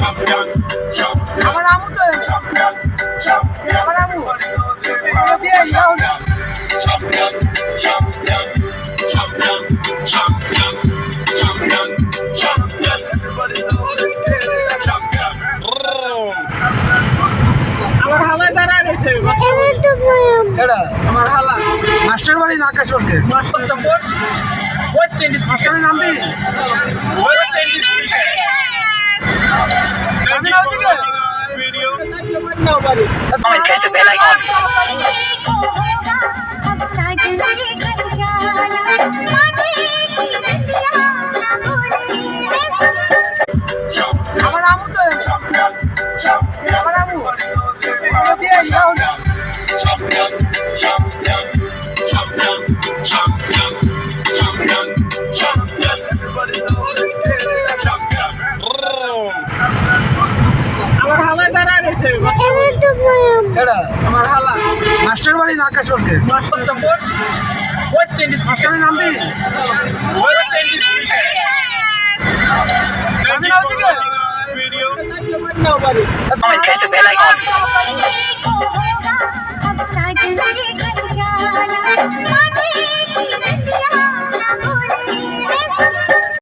আমার আমু তো আমার আমু আমার হালায় দাঁড়ায় রয়েছে আমার হালা মাস্টার বাড়ি না আকাশ রোডে মাস্টার সাপোর্ট ওয়েস্ট ইন্ডিজ মাস্টারের নাম কি West Indies press the bell icon. আমার আমু তো আমার আমু আমার হালায় দাঁড়ায় রয়েছে আমার হালা মাস্টার বাড়ি না আকাশ রোডে মাস্টার সাপোর্ট ওয়েস্ট ইন্ডিজ মাস্টারের নাম কি West Indies Press the bell icon.